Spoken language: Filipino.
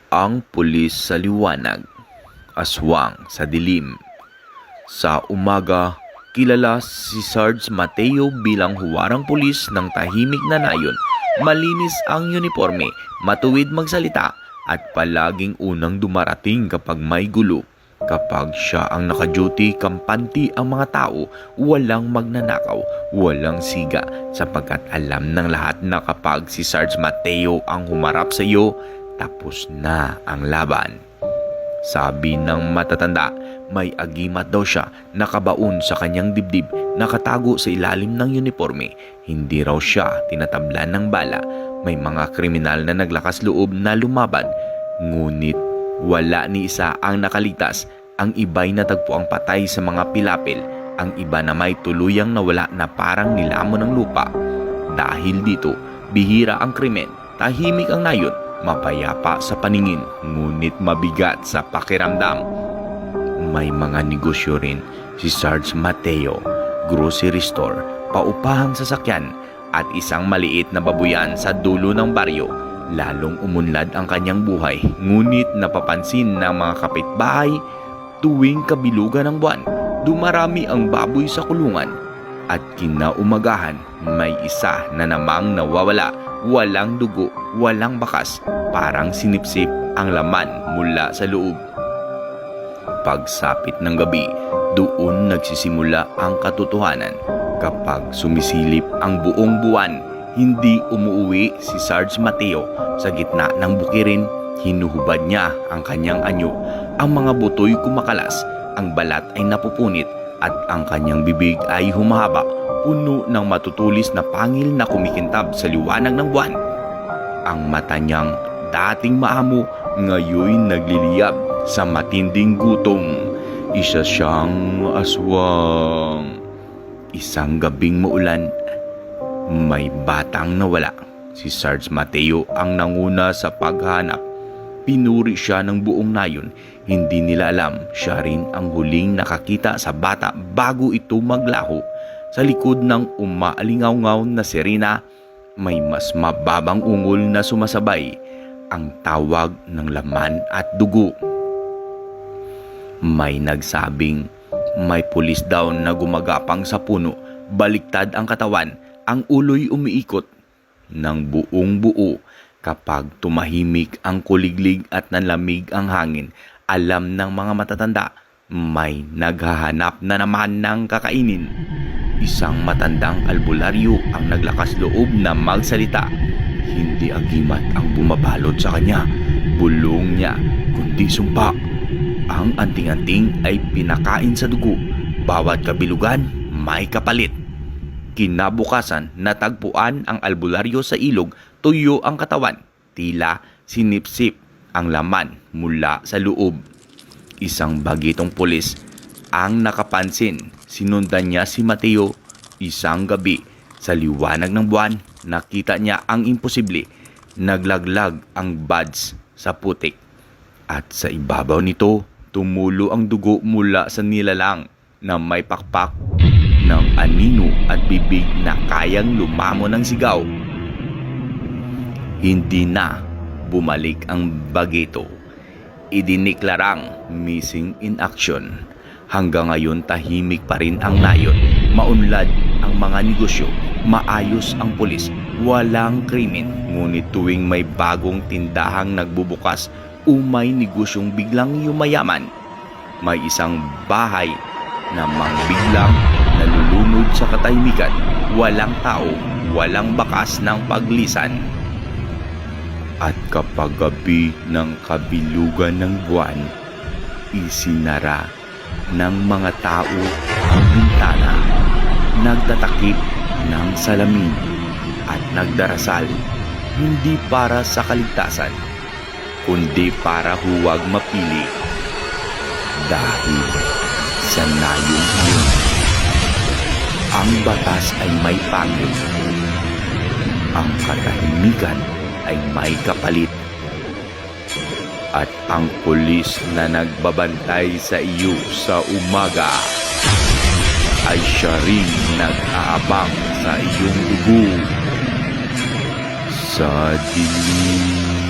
Ang pulis sa liwanag, aswang sa dilim. Sa umaga, kilala si Sarge Mateo bilang huwarang pulis ng tahimik na nayon. Malinis ang uniforme, matuwid magsalita at palaging unang dumarating kapag may gulo. Kapag siya ang naka-duty, kampante ang mga tao, walang magnanakaw, walang siga, sapagkat alam ng lahat na kapag si Sarge Mateo ang humarap sa iyo, tapos na ang laban. Sabi ng matatanda, may agimat daw siya nakabaon sa kanyang dibdib, nakatago sa ilalim ng uniforme. Hindi raw siya tinatablan ng bala. May mga kriminal na naglakas loob na lumaban, ngunit wala ni isa ang nakalitas. Ang iba'y natagpo ang patay sa mga pilapil. Ang iba na may tuluyang nawala na parang nilamon ng lupa. Dahil dito, bihira ang krimen, tahimik ang nayon, mapayapa sa paningin, ngunit mabigat sa pakiramdam. May mga negosyo rin si Sarge Mateo, grocery store, paupahang sasakyan, at isang maliit na babuyan sa dulo ng baryo. Lalong umunlad ang kanyang buhay, ngunit napapansin ng mga kapitbahay tuwing kabilugan ng buwan. Dumarami ang baboy sa kulungan at kinaumagahan may isa na namang nawawala. Walang dugo, walang bakas, parang sinipsip ang laman mula sa loob. Pagsapit ng gabi, doon nagsisimula ang katotohanan. Kapag sumisilip ang buong buwan, hindi umuwi si Sarge Mateo. Sa gitna ng bukirin, hinuhubad niya ang kanyang anyo. Ang mga butoy kumakalas, ang balat ay napupunit, at ang kanyang bibig ay humahaba, puno ng matutulis na pangil na kumikintab sa liwanag ng buwan. Ang mata niyang dating maamo, ngayon nagliliyab sa matinding gutom. Isa siyang aswang. Isang gabing maulan, may batang nawala. Si Sarge Mateo ang nanguna sa paghanap. Pinuri siya ng buong nayon. Hindi nila alam siya rin ang huling nakakita sa bata bago ito maglaho. Sa likod ng umaalingaw-ngaw na sirena, may mas mababang ungol na sumasabay, ang tawag ng laman at dugo. May nagsabing may pulis daw na gumagapang sa puno, baliktad ang katawan, ang ulo'y umiikot ng buong buo. Kapag tumahimik ang kuliglig at nanlamig ang hangin, alam ng mga matatanda, may naghahanap na naman ng kakainin. Isang matandang albularyo ang naglakas loob na magsalita. Hindi agimat ang bumabalot sa kanya, bulong niya, kundi sumpa. Ang anting-anting ay pinakain sa dugo. Bawat kabilugan may kapalit. Kinabukasan, natagpuan ang albularyo sa ilog, tuyo ang katawan, tila sinipsip ang laman mula sa loob. Isang bagitong pulis ang nakapansin. Sinundan niya si Mateo. Isang gabi, sa liwanag ng buwan, nakita niya ang imposible. Naglaglag ang buds sa putik, at sa ibabaw nito, tumulo ang dugo mula sa nilalang na may pakpak ng anino at bibig na kayang lumamon ng sigaw. Hindi na bumalik ang bagito. Idiniklarang missing in action. Hanggang ngayon tahimik pa rin ang nayon. Maunlad ang mga negosyo, maayos ang pulis, walang krimen. Ngunit tuwing may bagong tindahang nagbubukas, may negosyong biglang yumayaman. May isang bahay na biglang nalulunod sa katahimikan. Walang tao, walang bakas ng paglisan. At kapag gabi ng kabilugan ng buwan, isinara ng mga tao ang bintana, nagtatakip ng salamin at nagdarasal, hindi para sa kaligtasan, kundi para huwag mapili. Dahil sa nayong iyon, ang batas ay may pangil, ang katahimikan ay may kapalit, at ang pulis na nagbabantay sa iyo sa umaga ay siya rin nag-aabang sa iyong dugo sa dilim.